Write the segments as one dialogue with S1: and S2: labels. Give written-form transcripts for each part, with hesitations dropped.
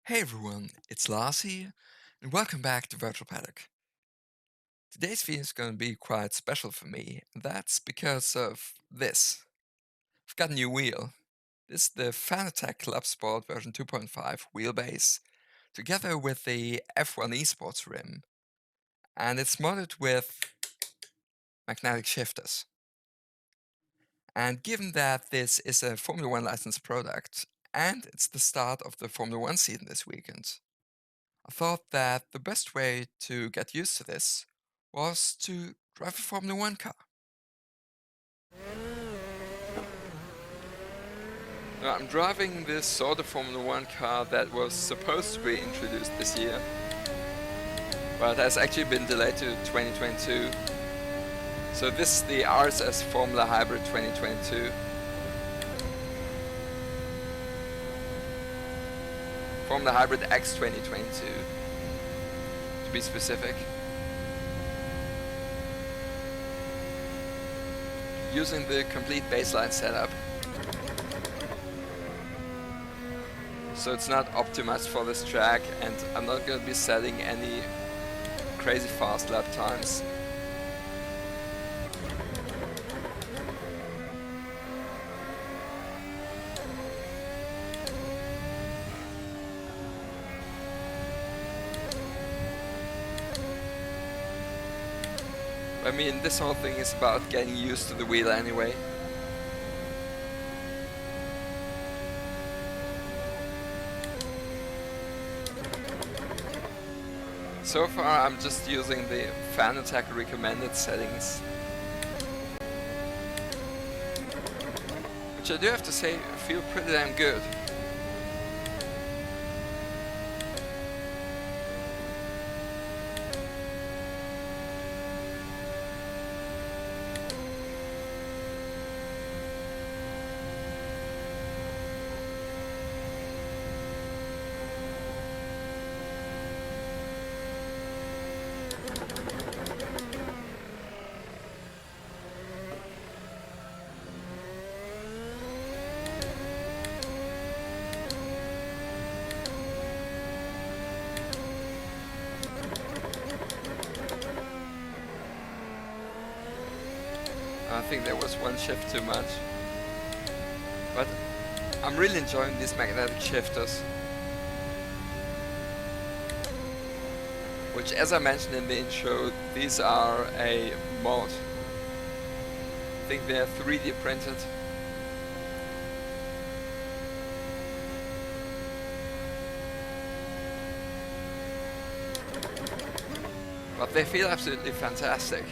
S1: Hey everyone, it's Lars here, and welcome back to Virtual Paddock. Today's video is going to be quite special for me, and that's because of this. I've got a new wheel. This is the Fanatec ClubSport version 2.5 wheelbase, together with the F1 Esports rim, and it's modded with magnetic shifters. And given that this is a Formula 1 licensed product, and it's the start of the Formula 1 season this weekend, I thought that the best way to get used to this was to drive a Formula 1 car. Now, I'm driving this sort of Formula 1 car that was supposed to be introduced this year, but has actually been delayed to 2022. So this is the RSS Formula Hybrid 2022. Formula Hybrid X 2022, to be specific. Using the complete baseline setup. So it's not optimized for this track, and I'm not going to be setting any crazy fast lap times. I mean, this whole thing is about getting used to the wheel anyway. So far I'm just using the Fanatec recommended settings, which I do have to say feel pretty damn good. I think there was one shift too much, but I'm really enjoying these magnetic shifters, which, as I mentioned in the intro, these are a mod. I think they're 3D printed. But they feel absolutely fantastic.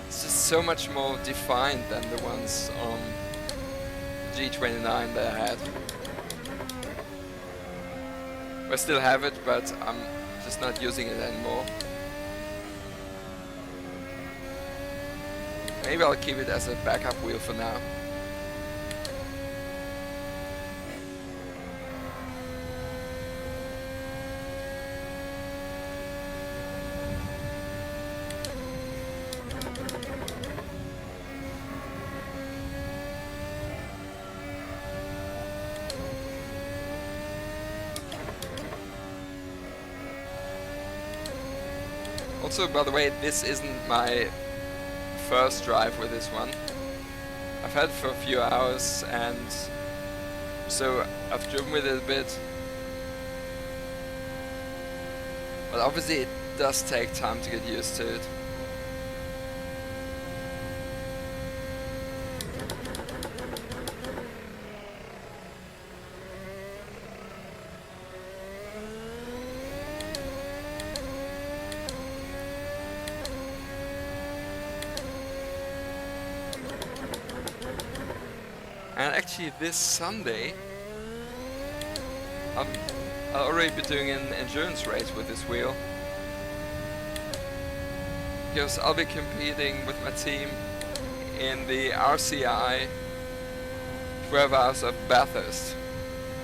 S1: It's just so much more defined than the ones on G29 that I had. I still have it, but I'm just not using it anymore. Maybe I'll keep it as a backup wheel for now. Also, by the way, this isn't my first drive with this one. I've had it for a few hours, and so I've driven with it a bit. But obviously it does take time to get used to it. And actually this Sunday, I'll already be doing an endurance race with this wheel. Because I'll be competing with my team in the RCI 12 Hours of Bathurst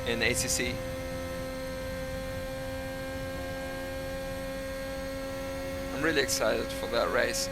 S1: in ACC. I'm really excited for that race.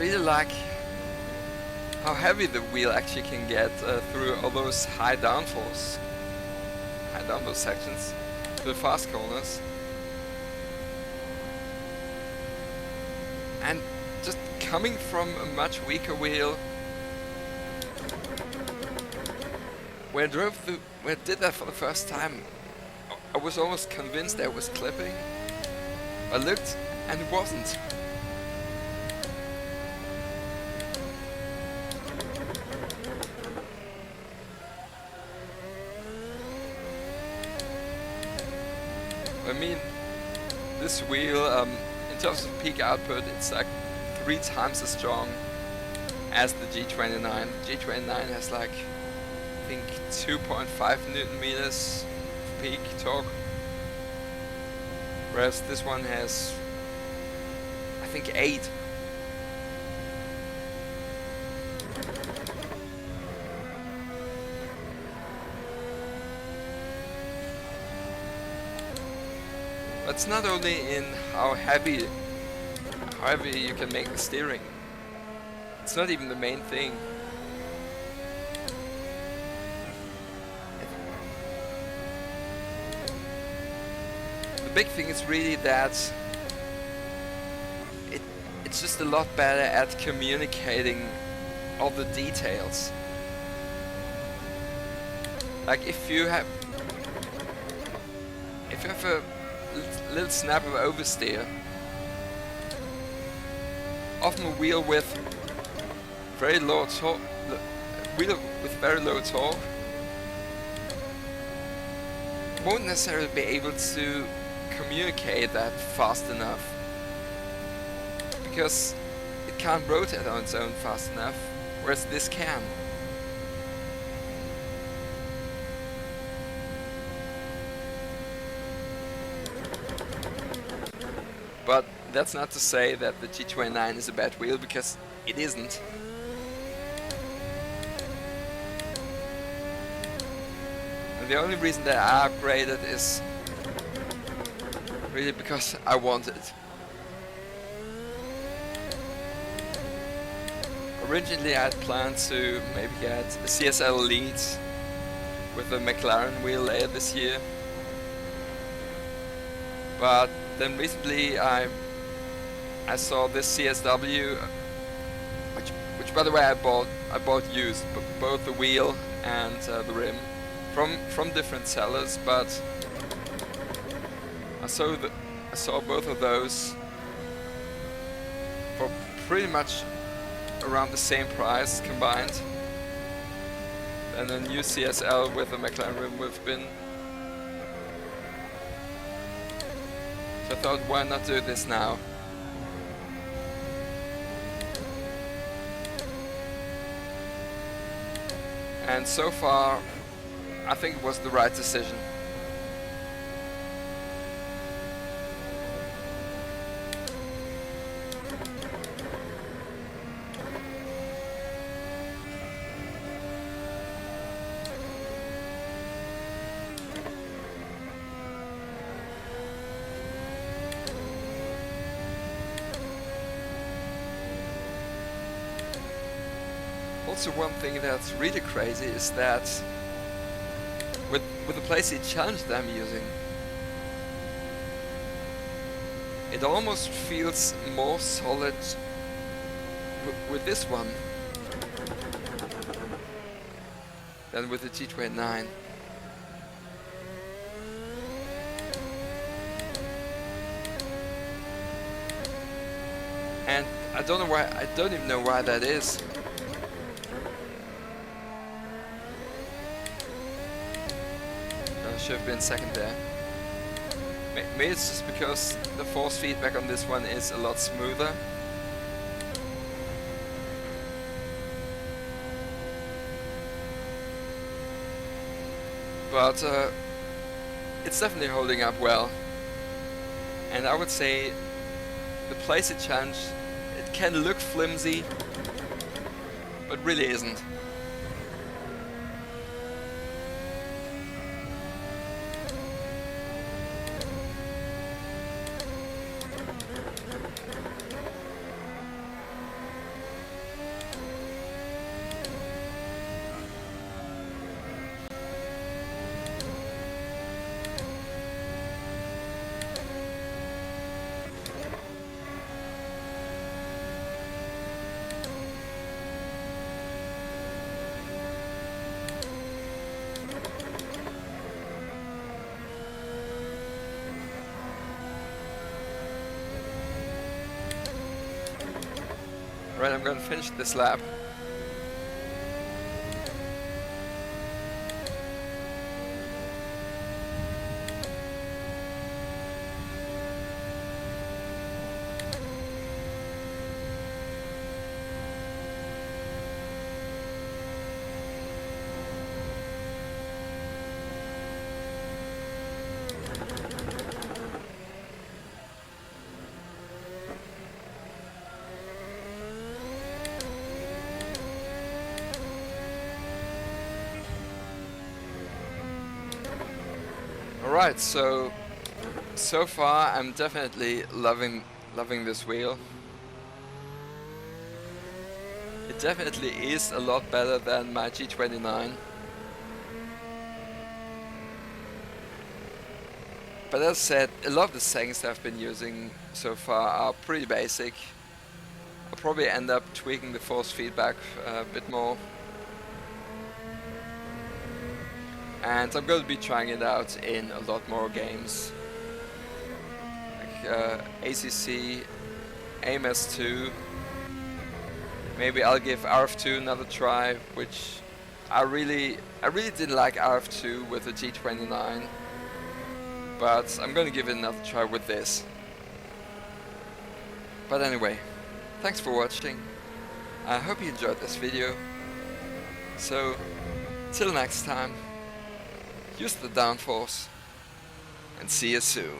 S1: really like how heavy the wheel actually can get through all those high downfall sections, the fast corners. And just coming from a much weaker wheel, when I did that for the first time, I was almost convinced that it was clipping. I looked and it wasn't. I mean, this wheel, in terms of peak output, it's like 3 times as strong as the G29. The G29 has like, I think 2.5 Newton meters of peak torque, whereas this one has, I think 8. But it's not only in how heavy you can make the steering. It's not even the main thing. The big thing is really that it's just a lot better at communicating all the details. Like if you have a little snap of oversteer, often a wheel with very low torque, won't necessarily be able to communicate that fast enough, because it can't rotate on its own fast enough, whereas this can. But that's not to say that the G29 is a bad wheel, because it isn't. And the only reason that I upgraded is really because I wanted it. Originally I had planned to maybe get a CSL Elite with a McLaren wheel later this year. But then recently I saw this CSW, which by the way I bought used, both the wheel and the rim from different sellers, but I saw both of those for pretty much around the same price combined. And a new CSL with a McLaren rim would have been. So I thought, why not do this now? And so far, I think it was the right decision. Also, one thing that's really crazy is that with the PlayStation Challenge that I'm using, it almost feels more solid with this one than with the G29. And I don't even know why that is. Should have been second there. Maybe it's just because the force feedback on this one is a lot smoother. But it's definitely holding up well. And I would say the PlayStation Challenge, it can look flimsy, but really isn't. Right, I'm gonna finish this lap. Alright, so far I'm definitely loving this wheel. It definitely is a lot better than my G29. But as I said, a lot of the settings I've been using so far are pretty basic. I'll probably end up tweaking the force feedback a bit more. And I'm going to be trying it out in a lot more games. Like ACC, AMS2. Maybe I'll give RF2 another try, which I really didn't like RF2 with the G29. But I'm going to give it another try with this. But anyway, thanks for watching. I hope you enjoyed this video. So, till next time, use the downforce and see you soon.